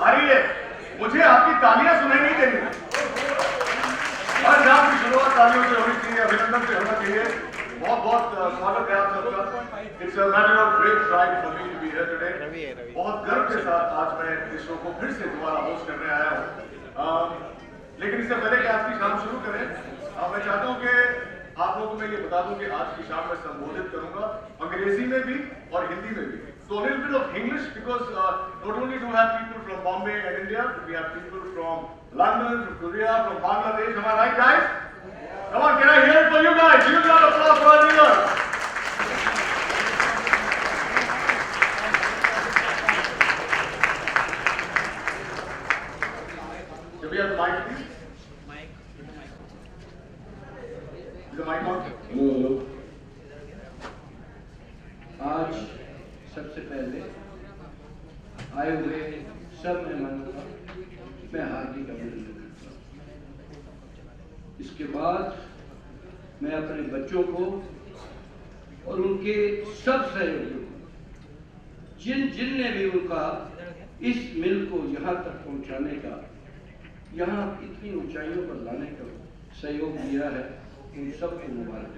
आ रही है? मुझे आपकी तालियां सुनाई नहीं दे रही। हर नाम की शुरुआत तालियों से होनी चाहिए, अभिनंदन से होना चाहिए। बहुत बहुत स्वागत है आप सबका। It's a matter of great pride for me to be here today. बहुत गर्व के साथ आज मैं इस शो को फिर से दोबारा होस्ट करने आया हूँ। लेकिन इससे पहले कि आज की शाम शुरू करें, मैं चाहता हूँ कि आप लोगों को मैं ये बता दूं कि आज की शाम में संबोधित करूंगा अंग्रेजी में भी और हिंदी में भी। So a little bit of English because not only do we have people from Bombay and India, but we have people from London, from Korea, from Bangladesh. Am I right, guys? Come on, can I hear it for you guys? Give me an applause for our leaders. Do we have the mic, please? Is the mic on? Hello आज सबसे पहले आए हुए सब मेहमानों का मैं हार्दिक अभिनंदन करता हूँ। इसके बाद मैं अपने बच्चों को और उनके सब सहयोगियों को जिन ने भी उनका इस मिल को यहाँ तक पहुँचाने का, यहाँ इतनी ऊंचाइयों पर लाने का सहयोग दिया है, उन सबको मुबारक।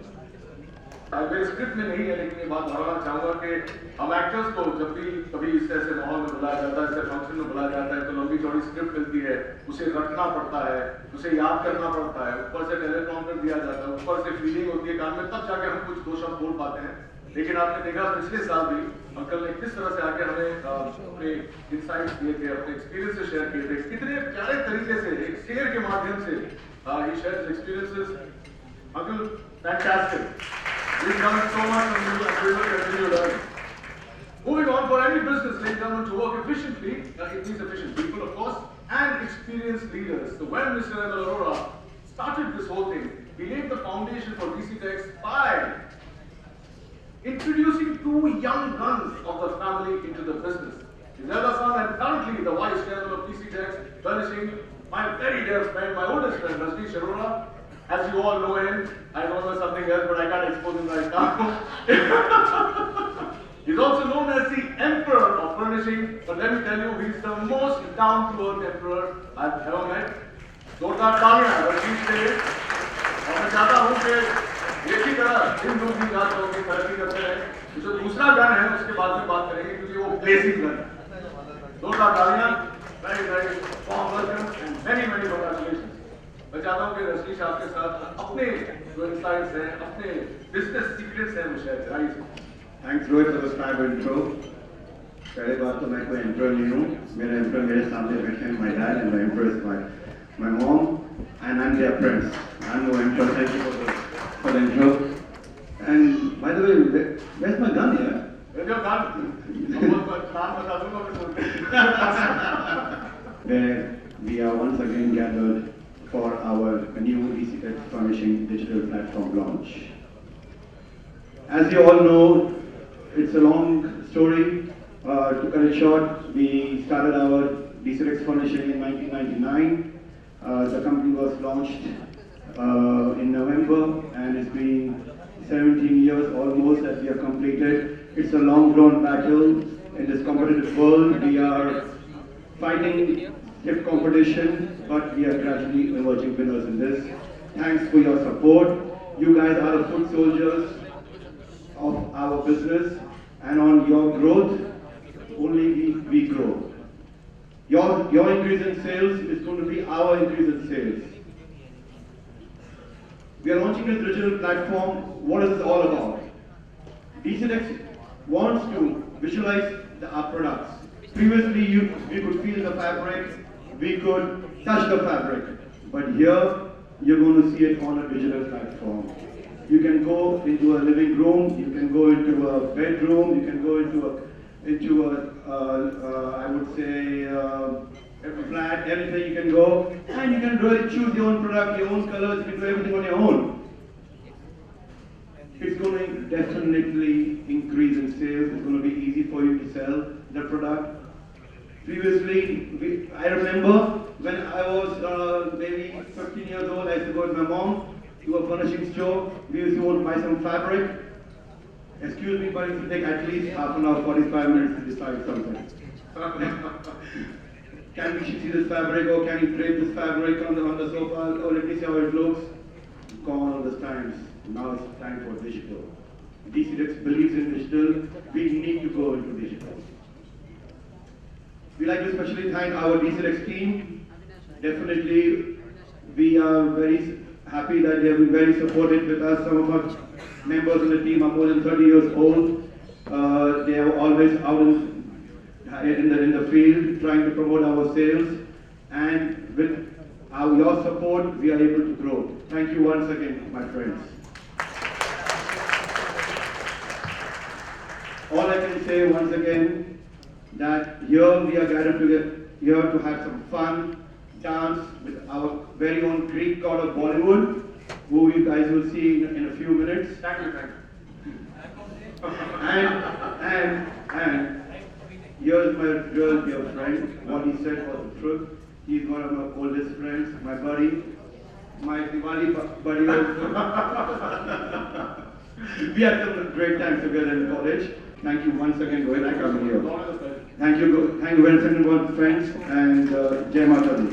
मेरे स्क्रिप्ट में नहीं है, लेकिन ये बात दोहराना चाहूंगा कि हम एक्टर्स को जब भी कभी इस ऐसे माहौल में बुलाया जाता है, ऐसे फंक्शन में बुलाया जाता है, तो लंबी चौड़ी स्क्रिप्ट मिलती है, उसे रखना पड़ता है, उसे याद करना पड़ता है, ऊपर से टेलीप्रॉम्प्टर दिया जाता है, ऊपर से फीलिंग होती है कान में, तब जाके हम कुछ दो शब्द बोल पाते हैं। लेकिन आपने देखा पिछले साल भी अंकल ने किस तरह से आके हमें अपने इंसाइट्स दिए थे, अपने एक्सपीरियंसेस शेयर किए थे, कितने प्यारे तरीके से एक शेयर के माध्यम से ही share experiences. Uncle fantastic, we've learned so much from you and we will continue learning. Moving on, for any business, ladies and gentlemen, to work efficiently, it needs efficient people, of course, and experienced leaders. So when Mr. M.L. Arora started this whole thing, he laid the foundation for DCTex by introducing two young guns of the family into the business. His elder son and currently the vice chairman of DCTex, furnishing my very dear friend, my oldest friend, Rajneesh Arora. As you all know him, I don't know something else, but I can't expose him right now. He's also known as the Emperor of Furnishing, but let me tell you, he's the most down-to-earth emperor I've ever met. जोरदार तालियां रजनीश के लिए। और मैं चाहता हूँ कि एक ही तरह दिन दूसरी रात होगी, तरक्की करते रहे। जो दूसरा गान है उसके बाद में बात करेंगे, क्योंकि वो ब्लेसिंग गान है। जोरदार तालियां, very very warm welcome and many many congratulations। मैं चाहता हूँ कि रजनीश आपके साथ अपने जो इंसाइट्स हैं, अपने बिजनेस सीक्रेट्स हैं वो शेयर करें। Thanks Rohit for this kind intro। पहले बात तो मैं कोई इंट्रो नहीं हूँ, मेरा इंट्रो मेरे सामने बैठे हैं my dad and my emperor is my mom and I'm their prince। I'm no emperor, thank you for the intro। And by the way, where's my gun here? Where's your gun? Where we are once again gathered for our new DCTex Furnishing digital platform launch। As you all know, it's a long story. To cut it short, we started our DCTex Furnishing in 1999. The company was launched in November, and it's been 17 years almost that we have completed. It's a long-drawn battle in this competitive world. We are fighting stiff competition, but we are gradually emerging winners in this. Thanks for your support. You guys are the foot soldiers of our business, and on your growth, only we grow. Your increase in sales is going to be our increase in sales. We are launching this digital platform. What is this all about? DCTex wants to visualize our products. Previously, we could feel the fabric, we could touch the fabric, but here you're going to see it on a digital platform. You can go into a living room, you can go into a bedroom, you can go into a I would say a flat, anything you can go, and you can really choose your own product, your own colors, you can do everything on your own. It's going to definitely increase in sales. It's going to be easy for you to sell the product. Previously, I remember when I was maybe 15 years old, I used to go with my mom to a furnishing store. We used to want to buy some fabric. Excuse me, but it would take at least half an hour, 45 minutes to decide something. can we see this fabric, or can you drape this fabric on the sofa, or let me see how it looks. Gone all those times. Now it's time for digital. DCDex believes in digital. We need to go into digital. We like to especially thank our DCDex team. Definitely, we are very happy that they have been very supportive with us. Some of our members in the team are more than 30 years old. They are always out in the field trying to promote our sales, and with your support, we are able to grow. Thank you once again, my friends. All I can say once again, that here we are gathered together here to have some fun, dance with our very own Greek god of Bollywood, who you guys will see in a few minutes. Thank you. And here's my real dear friend. What he said was the truth. He's one of my oldest friends, my buddy, my Diwali buddy also. We had some great times together in college. Thank you once again, Rohit, for coming here. Thank you very much, friends, and Jai Mata Di.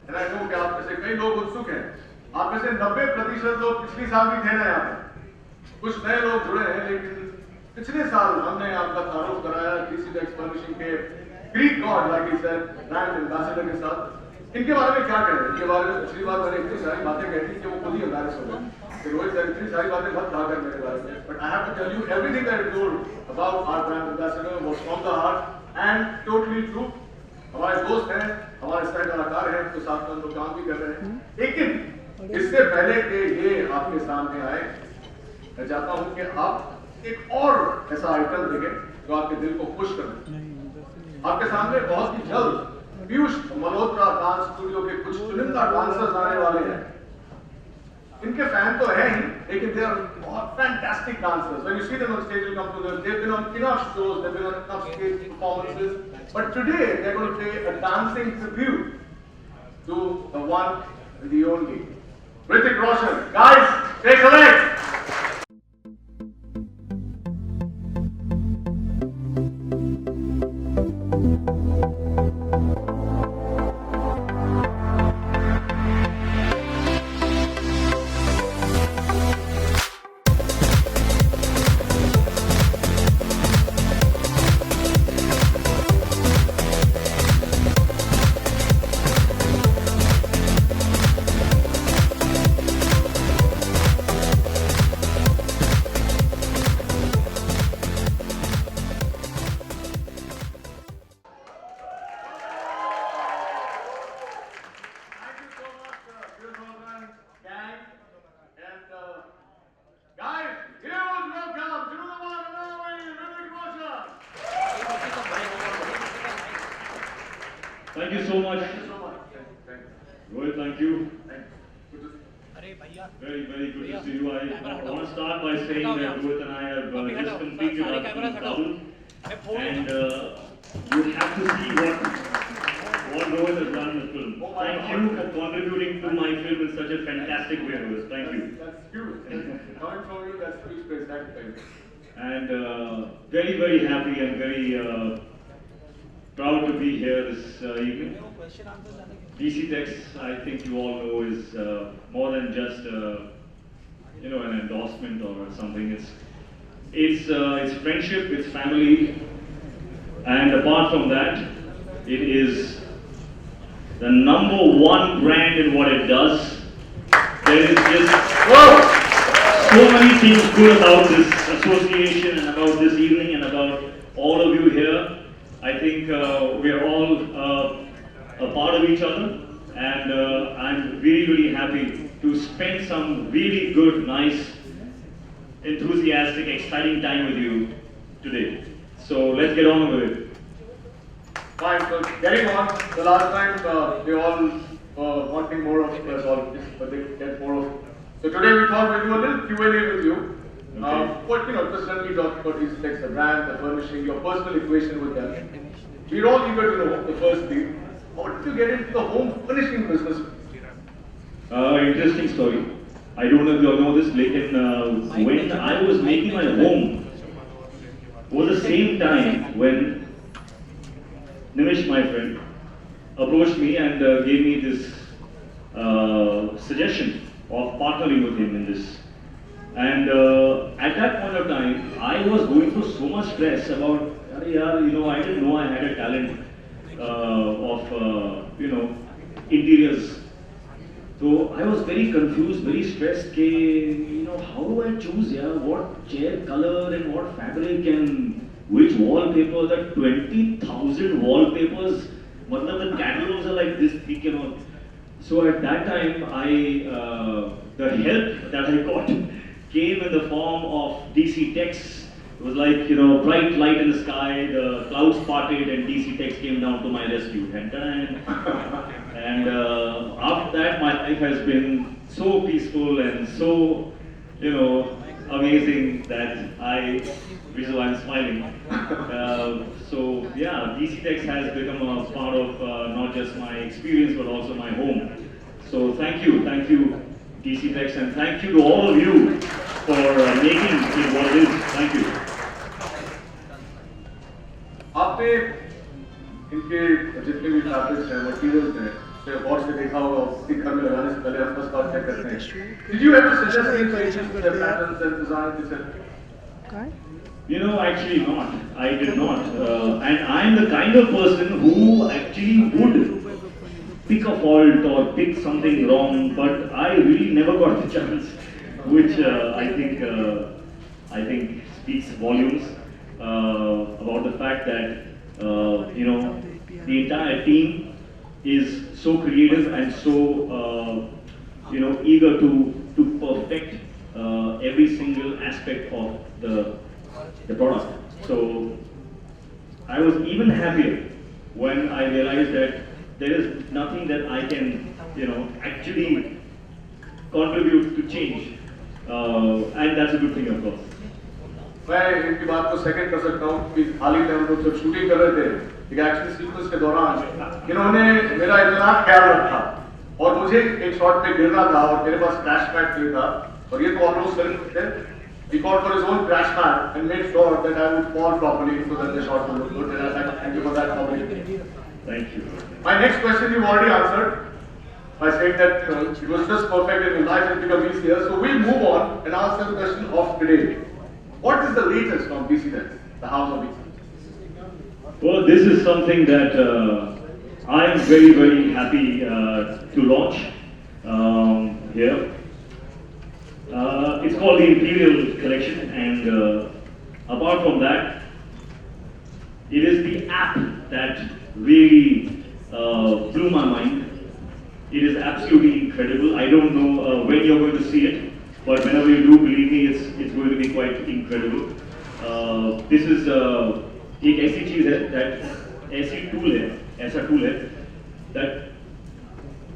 And I know कि आप में से कई लोग उत्सुक हैं। आप में से 90% लोग पिछली साल भी थे ना यहाँ पे। कुछ नए लोग जुड़े हैं, लेकिन पिछले साल हमने आपका तारुफ कराया DCDex फर्निशिंग के Greek God, like he said, brand ambassador के साथ। इनके बारे में क्या कहें? इनके बारे में पिछली बार मैंने इतनी सारी बातें कही थी कि वो खुद ही एम्बैरेस हो गए। रोहित सर इतनी सारी बातें मत कहा कर मेरे बारे में, but I have to tell you everything that I told about our brand ambassador was from the heart and totally true. हमारे दोस्त हैं, हमारे स्टाइल कलाकार हैं, तो साथ में हम लोग काम भी कर रहे हैं। लेकिन इससे पहले कि ये आपके सामने आए, मैं चाहता हूं कि आप एक और ऐसा आइटम देखें जो आपके दिल को खुश करे। आपके सामने बहुत ही जल्द पीयूष मल्होत्रा डांस स्टूडियो के कुछ चुनिंदा डांसर्स आने वाले हैं। इनके फैन तो हैं ही, लेकिन दे आर बहुत fantastic dancers. When you see them on stage, you come to them. They've been on enough shows, they've been on enough stage performances, but today they're going to play a dancing tribute to the one and the only Hrithik Roshan. Guys, take a leg. Thank you so much. Rohit, thank you. Very, very good to see you. I want to start by saying that Rohit and I have just completed our double, and you have to see what Rohit has done in the film. Thank you for contributing to my film in such a fantastic way, Rohit. Thank you. That's huge. Coming from you, that's huge praise. Thank you. And very, very happy and very proud to be here this evening. DCDex, I think you all know, is more than just an endorsement or something. It's friendship, it's family, and apart from that, it is the #1 brand in what it does. There is just so many things good about this association and about this evening and about all of you here. I think we are all a part of each other, and I'm really, really happy to spend some really good, nice, enthusiastic, exciting time with you today. So let's get on with it. Fine, so getting on, the last time they all wanting more of us, but they get more of. So today we thought we'll do a little Q&A with you. Okay. Just let me talk about these things, the brand, the furnishing, your personal equation with them. We're all eager to know the first thing. How did you get into the home furnishing business? Interesting story. I don't know if you all know this, when I was making my home, was the same time when Nimish, my friend, approached me and gave me this suggestion of partnering with him in this. And at that point of time, I was going through so much stress about, I didn't know I had a talent of, interiors. So I was very confused, very stressed. How do I choose? What chair color and what fabric and which wallpaper? The 20,000 wallpapers. The catalogs are like this thick, So at that time, the help that I got came in the form of DC Tex. It was like, bright light in the sky, the clouds parted and DC Tex came down to my rescue. And after that, my life has been so peaceful and so, amazing that which is why I'm smiling. So yeah, DC Tex has become a part of not just my experience but also my home. So thank you DC Tex, and thank you to all of you for making it what it is. Thank you. आपने इनके जितने भी fabrics हैं, materials हैं, उसे गौर से देखा होगा, उसके घर में लगाने से पहले हम बस बात चेक करते हैं. Did you ever suggest any changes to their patterns and designs, etc.? Actually not. I did not. And I'm the kind of person who actually would pick a fault or pick something wrong, but I really never got the chance, which I think speaks volumes about the fact that the entire team is so creative and so eager to perfect every single aspect of the product. So I was even happier when I realized that there is nothing that I can actually contribute to change, and that's a good thing, of course. मैं इनकी बात को second कर सकता हूँ कि हाल ही में हम लोग जब शूटिंग कर रहे थे, एक एक्शन सीक्वेंस के दौरान इन्होंने मेरा इतना ख्याल रखा और मुझे एक शॉट पे गिरना था और मेरे पास क्रैश मैट नहीं था और ये तो ऑलमोस्ट फिल्म थे. He called for his own crash mat and made sure that I would fall properly so that the shot would look good. And I said, thank you for that, Bobby. Thank you. My next question you've already answered by saying that it was just perfect and your life has become easier. So we'll move on and answer the question of today. What is the latest from BC Tex, the house of BC? Well, this is something that I'm very, very happy to launch here. It's called the Imperial Collection, and apart from that, it is the app that really blew my mind. It is absolutely incredible. I don't know when you're going to see it, but whenever you do, believe me, it's going to be quite incredible. This is एक ऐसी चीज है that ऐसी ऐसा tool है that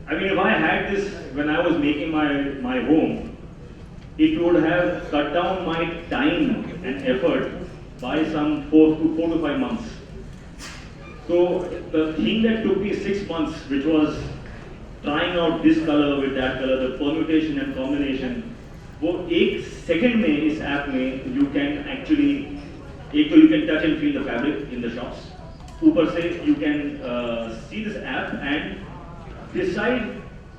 if I had this when I was making my home, it would have cut down my time and effort by some 4 to 5 months. So the thing that took me 6 months, which was trying out this color with that color, the permutation and combination, वो एक second में इस app में you can actually, एक तो you can touch and feel the fabric in the shops, ऊपर से you can see this app and decide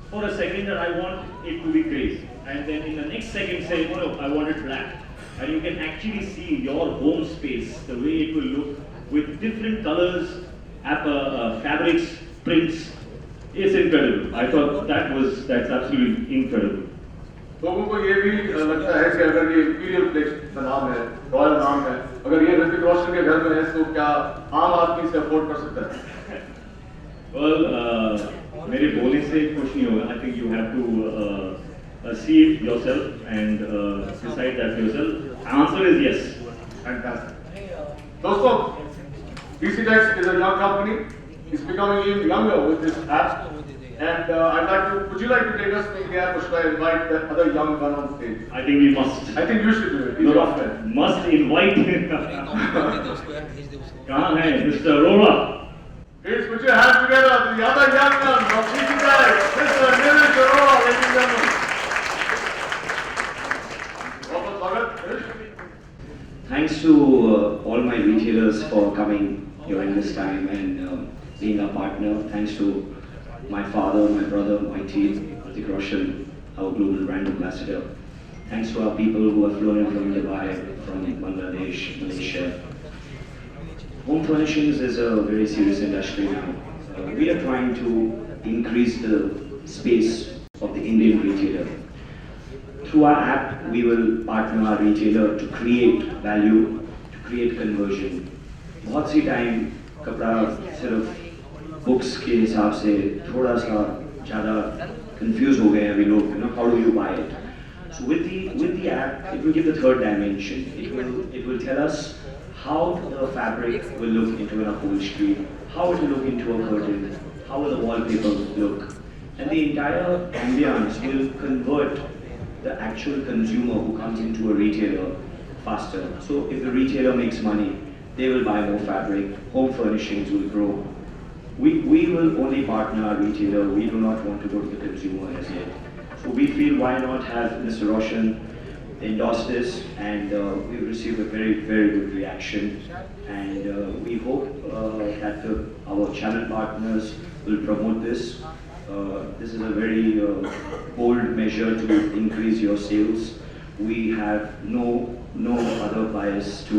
for a second that I want it to be gray, and then in the next second say, no, I want it black, and you can actually see your home space, the way it will look with different colors, fabrics, prints. It's incredible. I thought that's absolutely incredible. लोगों को ये भी लगता है कि अगर ये imperial flex का नाम है, रॉयल नाम है, अगर ये ऋतिक रोशन के घर में है तो क्या आम आदमी इसे अफोर्ड कर सकता है? Well, मेरे बोलने से कुछ नहीं होगा. I think you have to see it yourself and decide that yourself. Answer is yes. Fantastic. दोस्तों, BC Tex is a young company. It's becoming even younger with this app. And would you like to take us to the app, or should I invite the other young one on stage? I think we must. I think you should do it. He's No, your friend. must invite him. कहाँ है Mr. Arora? Please put your hands together to the other young one from BC Tex, Mr. Nimish Arora, ladies and gentlemen. Welcome, Bhagat. thanks to all my retailers for coming during this time and being a partner. Thanks to my father, my brother, my team, Hrithik Roshan, our global brand ambassador. Thanks to our people who have flown in from Dubai, from Bangladesh, Malaysia. Home furnishings is a very serious industry now. We are trying to increase the space of the Indian retailer. Through our app, we will partner our retailer to create value, to create conversion. बहुत सी time कपड़ा सिर्फ books के हिसाब से थोड़ा सा ज़्यादा confuse हो गए हैं अभी लोग, how do you buy it? So with the app, it will give the third dimension. It will tell us how the fabric will look into an upholstery, how it will look into a curtain, how will the wallpaper look, and the entire ambience will convert the actual consumer who comes into a retailer faster. So if the retailer makes money, they will buy more fabric, home furnishings will grow. We will only partner our retailer, we do not want to go to the consumer as yet. So we feel why not have Mr. Roshan endorse this, and we've received a very, very good reaction, and we hope that our channel partners will promote this. This is a very bold measure to increase your sales. We have no other bias to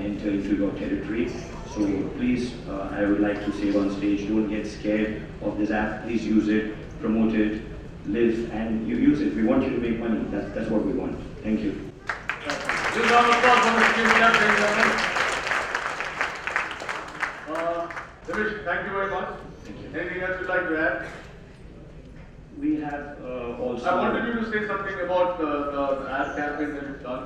enter into your territory. So please, I would like to say on stage, don't get scared of this app. Please use it, promote it, live, and you use it. We want you to make money. That's what we want. Thank you. This round of applause for the team chef, ladies and gentlemen. Divish, thank you very much. Thank you. Anything else you'd like to add? We have also. I wanted you to say something about the ad campaign that you've done.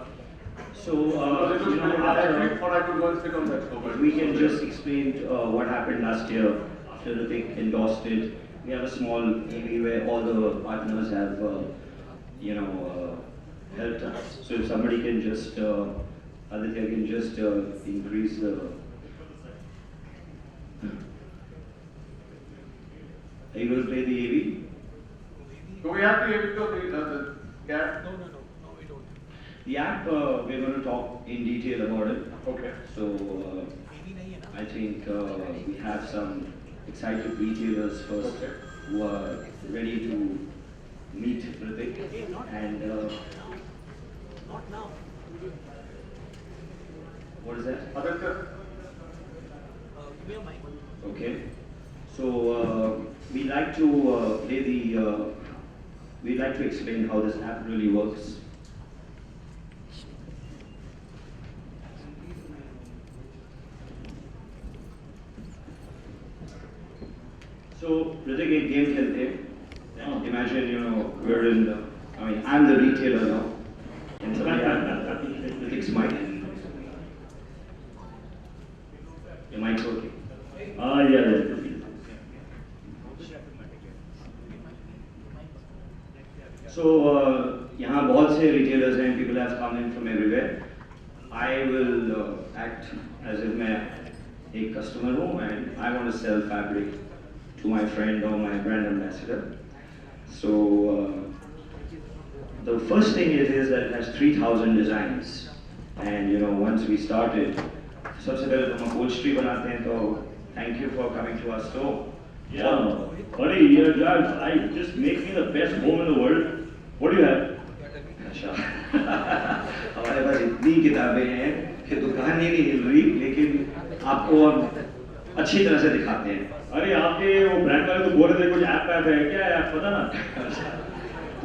So, Because it was really, I actually thought I could go and sit on that sofa. we can just explain what happened last year after Hrithik endorsed it. We have a small AV where all the partners have, helped us. So if somebody can just, Aditya can just increase the. Are you going to play the AV? Do we have to give it to the cat? No, we don't. The app, we're going to talk in detail about it. Okay. So I think we have some excited retailers first Okay. who are ready to meet Hrithik, and Not now. what is that? Aditya? Give me a mic. Okay. So we like to play the. We'd like to explain how this app really works. So, Hrithik, एक game खेलते हैं. Imagine, we're in. I'm the retailer now. And somebody Hrithik's mic. Your mic's working. Yeah. So, यहाँ बहुत से retailers हैं, people have come in from everywhere. I will act as if मैं एक customer हूँ and I want to sell fabric to my friend or my brand ambassador. So, the first thing it is that it has 3,000 designs, and once we started, सबसे पहले तो हम upholstery बनाते हैं, तो thank you for coming to our store. Yeah, buddy, I just make me the best home in the world. What do you have? अच्छा हमारे पास इतनी किताबें हैं कि दुकान ही नहीं हिल रही, लेकिन आपको हम अच्छी तरह से दिखाते हैं. अरे आपके वो ब्रांड वाले तो बोल रहे थे कुछ ऐप है, क्या है ऐप पता ना?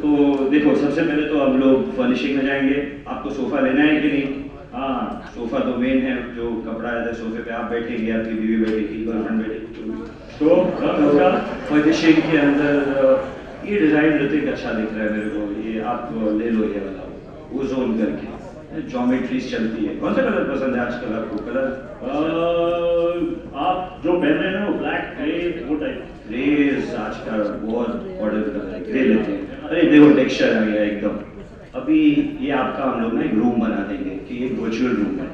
तो देखो, सबसे पहले तो हम लोग फर्निशिंग में जाएंगे. आपको सोफा लेना है कि नहीं? हाँ, सोफा तो मेन है, जो कपड़ा है, सोफे पे आप बैठेंगे, आपकी बीवी बैठेगी, गर्लफ्रेंड बैठेगी. तो फर्निशिंग के अंदर ये डिजाइन ऋतिक अच्छा दिख रहा है मेरे को, ये आप ले लो ये वाला, वो जोन करके ज्योमेट्रीज चलती है. कौन सा कलर पसंद है आजकल आपको? कलर आप जो पहन रहे हैं ना वो ब्लैक ग्रे वो टाइप. ग्रेस आजकल बहुत ऑर्डर कलर है, ग्रे लेते हैं. अरे देखो टेक्सचर आ गया एकदम. अभी ये आपका हम लोग ना एक रूम बना देंगे कि एक वर्चुअल रूम है.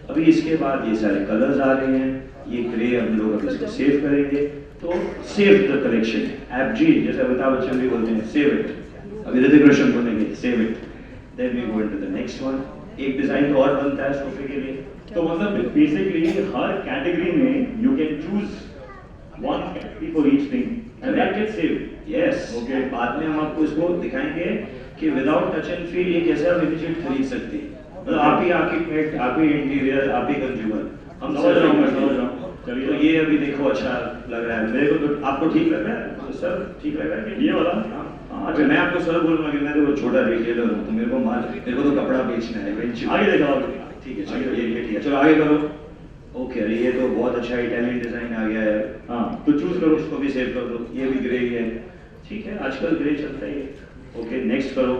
अभी इसके बाद ये सारे कलर्स आ रहे हैं, ये ग्रे हम लोग अभी इसको सेव करेंगे. तो सेव द कलेक्शन, ऐप जी जैसे अमिताभ बच्चन भी बोलते हैं सेव इट. अभी ऋतिक रोशन बोलेंगे save it. Then we go into the next one. एक डिजाइन और बनता है सोफे के लिए। तो मतलब बेसिकली हर कैटेगरी में you can choose one category for each thing and that gets saved. Yes okay, बाद में हम आपको इसको दिखाएंगे कि विदाउट टच एंड फील ये कैसे आप इमीडिएट खरीद सकते हैं। मतलब आप ही आर्किटेक्ट, आप ही इंटीरियर, आप ही कंज्यूमर, हम समझ रहा हूँ, मैं सिर्फ समझ रहा हूँ। चलिए। तो ये अभी देखो अच्छा लग रहा है मेरे को, तो आपको ठीक लग रहा है? तो सर ठीक लग रहा है कि ये वाला? हाँ, अच्छा मैं आपको सर बोलूँगा कि मैं तो छोटा रिटेलर हूँ, तो मेरे को तो कपड़ा बेचना है आगे दिखाओ। ठीक है चलो, ये ठीक है, चलो आगे करो। ओके, अरे ये तो बहुत अच्छा इटालियन डिजाइन आ गया है। हाँ, तो चूज करो। इसको भी सेव कर दो, ये भी ग्रे है, ठीक है, आजकल ग्रे चलता ही है। ओके नेक्स्ट करो।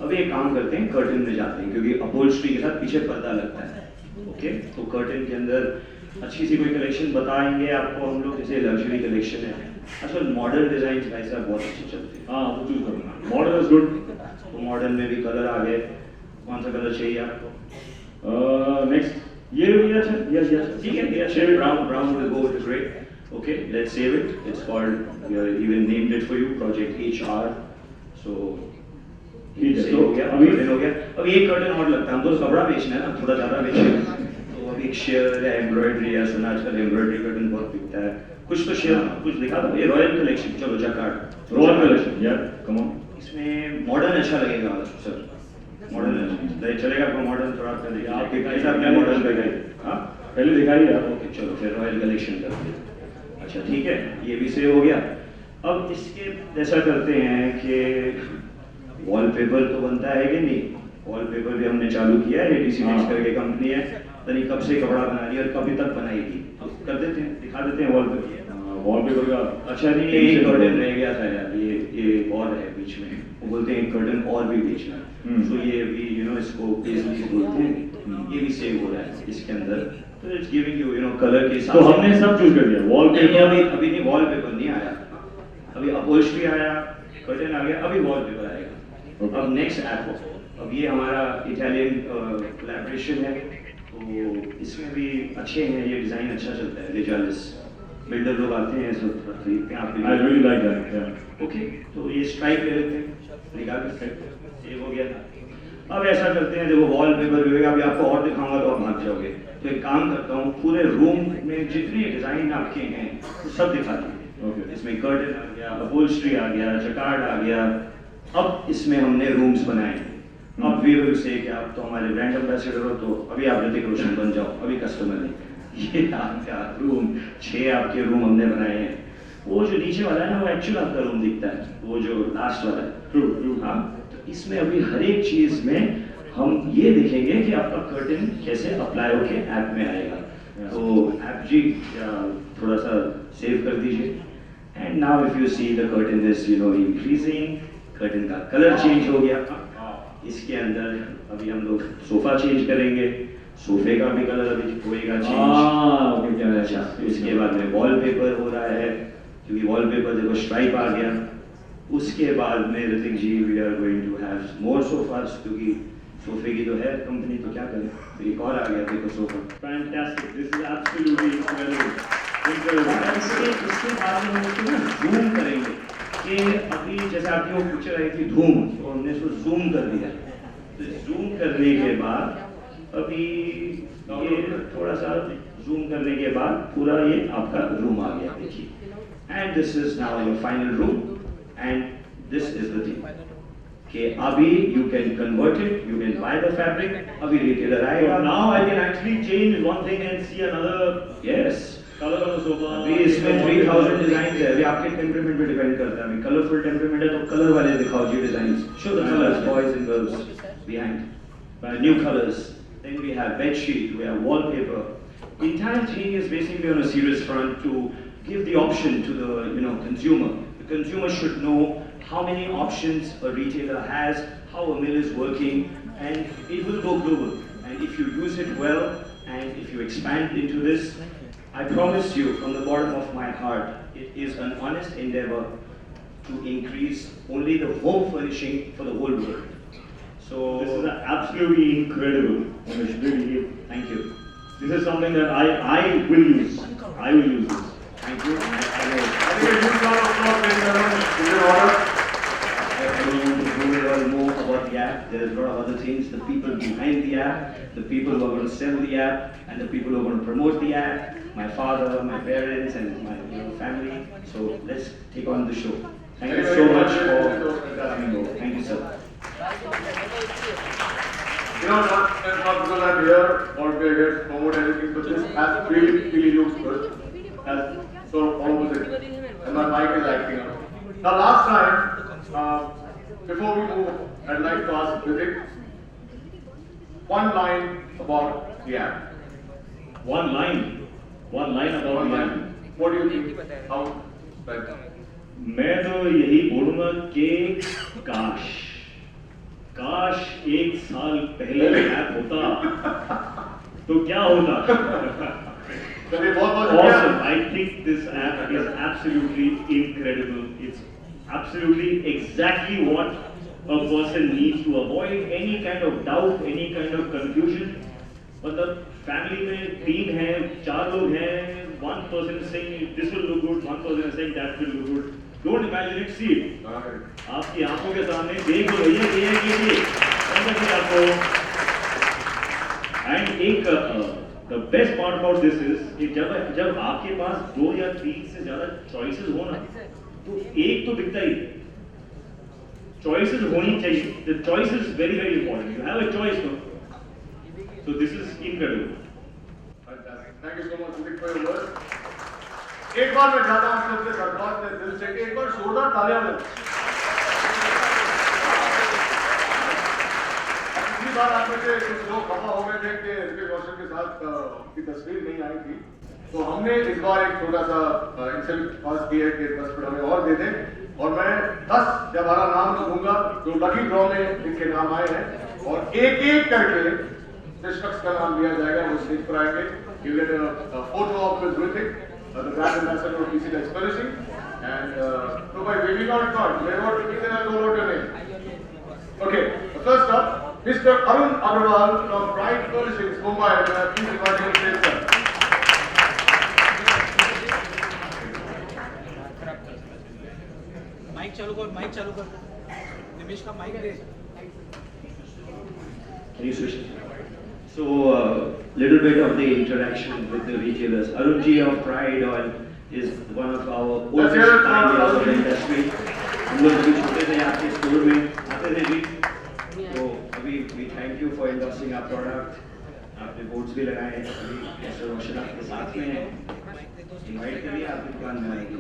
अब एक काम करते हैं, कर्टन में जाते हैं, क्योंकि अपहोल्स्ट्री के साथ पीछे पर्दा लगता है। ओके, तो कर्टन के अंदर अच्छी सी कोई कलेक्शन बताएंगे आपको हम लोग, जैसे लग्जरी कलेक्शन है। आजकल मॉडर्न डिजाइन भाई साहब बहुत अच्छे चलते हैं। हाँ, तो चूज करो। Model is good. तो मॉडर्न में भी कलर आ गए, कौन सा कलर चाहिए आपको? नेक्स्ट ये अच्छा, ये अच्छा, ठीक है, yeah, Save it. brown will go with gray. Okay, let's save it. It's called, we have even named it for you, Project HR. So, ठीक है, save तो हो गया, अभी- curtain हो गया। अब एक कर्टन और लगता है, हमको तो कपड़ा बेचना है ना, थोड़ा ज़्यादा बेचना है। तो अभी एक शेयर या एम्ब्रॉयडरी या सुना आजकल एम्ब्रॉयडरी कर्टन बहुत बिकता है। कुछ तो शेयर, कुछ दिखा दो। ये रॉयल कलेक्शन, चलो जैकार्ड। रॉयल कलेक्शन, यार कम ऑन। इसमें मॉडर्न अच्छा लगेगा सर, मॉडर्न चलेगा आपको? मॉडर्न थोड़ा सा देखिए, आपके कैसा अपने मॉडर्न लगाइए। हाँ पहले दिखाइए आप। ओके चलो फिर रॉयल कलेक्शन करते हैं। अच्छा ठीक है, ये भी सेव हो गया। अब इसके ऐसा करते हैं कि वॉलपेपर तो बनता है कि नहीं, वॉलपेपर भी हमने चालू किया है, डीसी हाँ। करके कंपनी है, पता नहीं कब से कपड़ा बना रही है और कभी तक बनाएगी, तो कर देते हैं, दिखा देते हैं वॉलपेपर। वॉलपेपर का अच्छा नहीं, ये एक कर्टन रह गया था यार, ये और है बीच में, वो बोलते हैं कर्टन और भी बेचना है, तो ये भी इसको पेस्टली बोलते हैं, ये भी सेव हो रहा है इसके अंदर। तो इट्स गिविंग यू कलर के हिसाब तो से। हमने सब चूज कर दिया। नहीं, वॉलपेपर अभी नहीं, वॉलपेपर नहीं आया, अभी अपहोल्स्ट्री आया, कर्टन आ गया, अभी वॉलपेपर आएगा। Okay. अब नेक्स्ट ऐप, अब ये हमारा इटालियन कोलैबोरेशन है, तो इसमें भी अच्छे हैं, ये डिजाइन अच्छा चलता है, रिजालिस बिल्डर लोग आते हैं सब खरीदते हैं आपके आई लिए। Really like that. ओके, तो ये स्ट्राइक ले लेते हैं, रिगार्ड सेव हो गया। अब ऐसा करते हैं, देखो वॉलपेपर भी होगा, अभी आपको और दिखाऊंगा तो आप भाग जाओगे, तो एक काम करता हूँ, पूरे रूम में जितने डिजाइन आपके हैं वो सब दिखा दिए। Okay. इसमें कर्टन आ गया, अपहोल्स्ट्री आ गया, जकार्ड आ गया। अब इसमें हमने रूम्स बनाए। अब वी विल से कि आप तो हमारे ब्रांड एम्बेसडर हो, तो अभी आप ऋतिक रोशन बन जाओ, अभी कस्टमर है। ये आपका रूम, 6 आपके रूम हमने बनाए हैं। वो जो नीचे वाला है ना, वो एक्चुअल आपका रूम दिखता है, वो जो लास्ट वाला है। ट्रू। हाँ, तो इसमें अभी हर एक चीज में हम ये देखेंगे कि आपका कर्टन कैसे अप्लाई होके ऐप में आएगा। तो ऐप जी थोड़ा सा सेव कर दीजिए। And now if you see the curtain is increasing, curtain का कलर चेंज हो गया। इसके अंदर अभी हम लोग सोफा चेंज करेंगे, सोफे का भी कलर अभी होएगा चेंज। ओके, क्या अच्छा, इसके बाद में वॉलपेपर हो रहा है, क्योंकि वॉलपेपर देखो स्ट्राइप आ गया। उसके बाद में Hrithik ji we are going to have more sofas, क्योंकि सोफे की तो है कंपनी, तो क्या करें, तो एक और आ गया देखो sofa. Fantastic, this is absolutely incredible. इसके बाद में हम इसको ना जूम करेंगे कि अभी जैसे आपकी वो पिक्चर आई थी धूम, तो हमने इसको जूम कर दिया। तो जूम करने के बाद अभी ये थोड़ा सा जूम करने के बाद पूरा ये आपका रूम आ गया, देखिए। And this is now your final room, and this is the thing कि अभी you can convert it, you can by the fabric, अभी रिटेलर आएगा। Now I can actually change one thing and see another yes, colour on the sofa. अभी इसमें 3000 design है, अभी आपके temperament पे डिपेंड करता है। अभी कलरफुल टेम्परामेंट है तो कलर वाले दिखाओ जी design, show the colours boys and girls behind new colors. Then we have bed sheet, we have wallpaper. Entire thing is basically on a serious front to give the option to the consumer. The consumer should know how many options a retailer has, how a mill is working, and it will go global. And if you use it well, and if you expand into this, I promise you from the bottom of my heart, it is an honest endeavor to increase only the home furnishing for the whole world. So This is absolutely incredible. Umesh, really, thank you. this is something that I will use. I will use this. Thank you. I think a huge round of applause, ladies and gentlemen. Is it order? I don't want to go all more about the app. There's a lot of other things. The people behind the app, the people who are going to sell the app, and the people who are going to promote the app. My father, my parents, and my family. So let's take on the show. Thank you so much for coming over. Thank you, sir. You know, not because I'm here or we're here to promote anything, but this app really looks good. As so opposite. And my mic is acting up. Now last time, before we move, I'd like to ask Vivek one line about the app. One line about One the app. line. What do you think? How? Right. मैं तो यही बोलूंगा कि काश एक साल पहले app होता तो क्या होता. चलिए बहुत Awesome. I think this app is absolutely incredible. It's absolutely exactly what a person needs to avoid any kind of doubt, any kind of confusion. मतलब family में 3 हैं, 4 लोग हैं. One person is saying this will look good, one person is saying that will look good. Don't imagine it, see it. आपकी आंखों के सामने देख लो भैया ये ऐसा फिर आपको. And एक the best part about this is कि जब आपके पास 2 या 3 से ज़्यादा choices हो ना, तो एक तो बिकता ही. Choices होनी चाहिए. The choice is very important. You have a choice, no? So this is incredible. Fantastic. Thank you so much, Vivek, for your words. एक बार मैं चाहता हूँ सबसे धन्यवाद से दिल से कि एक बार जोरदार तालियां बजाएं। पिछली बार आप में से कुछ लोग खफा हो गए थे कि ऋतिक रोशन के साथ की तस्वीर नहीं आई थी, तो हमने इस बार एक छोटा सा इनसे पास किया है कि 10 मिनट हमें और दे दें और मैं 10 या 12 नाम दूंगा जो लकी ड्रॉ में इनके नाम आए हैं और एक करके जिस शख्स का नाम लिया जाएगा वो स्टेज पर आएंगे. You get a photo of with Hrithik, the brand ambassador of DC Tex Publishing, and so by waving out cards, wherever to kick and call out your name. Okay, first up, Mr. Arun Agarwal from Pride Publishing, Mumbai. Please invite him to stage, sir. Mic चालू कर निमेश का mic दे. Can you switch? So, little bit of the interaction with the retailers. Arunji of Pride Oil is one of our oldest pioneers of the industry. हम लोग भी छोटे थे आपके स्टोर में आते थे भी. तो अभी we thank you for endorsing our product. आपने बोर्ड्स भी लगाए हैं. अभी मिस्टर रोशन आपके साथ में हैं. इनवाइट करिए आपकी दुकान में आएंगे.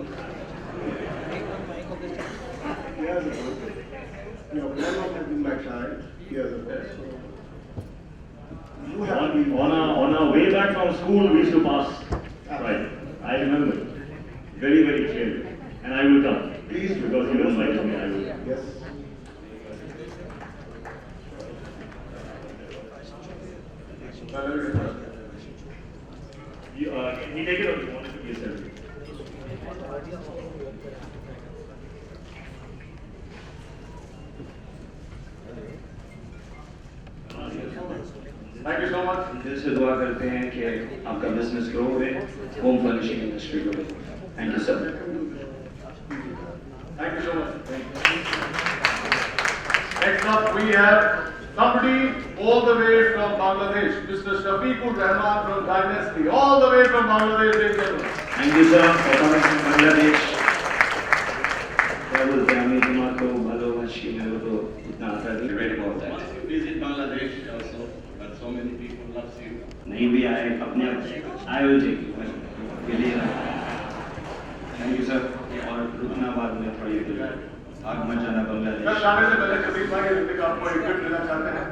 On our way back from school, we used to pass. Right, I remember very clearly, and I will come. Please, because you don't like me, I will. Yes. Can you take it or do you want it to be a selfie? Thank you so much. दिल से दुआ करते हैं कि आपका business grow हो, home furnishing industry grow. Thank you sir. Thank you so much. Next up, we have somebody all the way from Bangladesh, Mr. Shafiqur Rahman from Dynasty, all the way from Bangladesh, ladies and gentlemen. Thank you sir for coming from Bangladesh. क्या बोलते हैं अमीर कुमार को भालो मच्छी मेरे को तो इतना आता नहीं. Great about that. Once you visit Bangladesh also, but so many people loves you. नहीं भी आए अपने आई विल टेक के लिए. Thank you sir. और रुकना बाद में थोड़ी देर आग मच जाना सर, बांग्लादेश. जाने से पहले शफीक भाई ऋतिक आपको एक गिफ्ट देना चाहते हैं.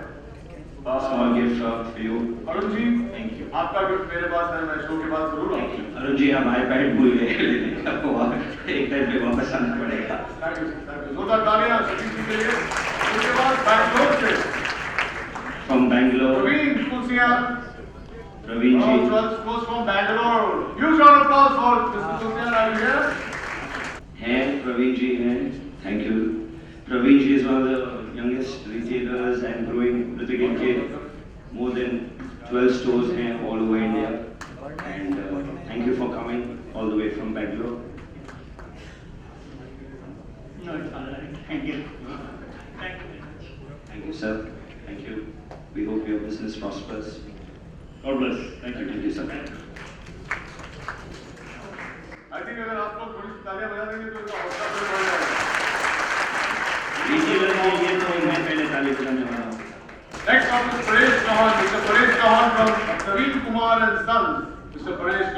Small gift for you. Arun ji, thank you. आपका गिफ्ट मेरे पास है, मैं शो के बाद जरूर आऊंगा. अरुण जी हम आईपैड भूल गए लेने का. वो एक टाइम पे वापस आना पड़ेगा. Thank you. जोरदार तालियां शफीक जी के लिए. उसके बाद बैंगलोर से from Bangalore Praveen Tulsiyan. Praveen ji. goes from Bangalore. Huge round of applause for Mr. Tulsiyan. Are you here? हैं प्रवीण जी हैं. Thank you. Praveen ji is one of the youngest retailers and growing Hrithik & Kid. More than 12 stores हैं all over India. And thank you for coming all the way from Bangalore. No, it's all right. Thank you. Thank you very much. Thank Thank you, sir. Thank you. We hope your business prospers. God bless. Thank you. Thank you, sir. I think अगर आप लोग थोड़ी सी तालियां बजा देंगे तो इनका हौसला फिर बढ़ जाएगा। रिटेलर के लिए तो मैं पहले ताली बजाने वाला हूँ। Next up is Paresh Chauhan, Mr. Paresh Chauhan from Naveen Kumar and Sons. Mr. Paresh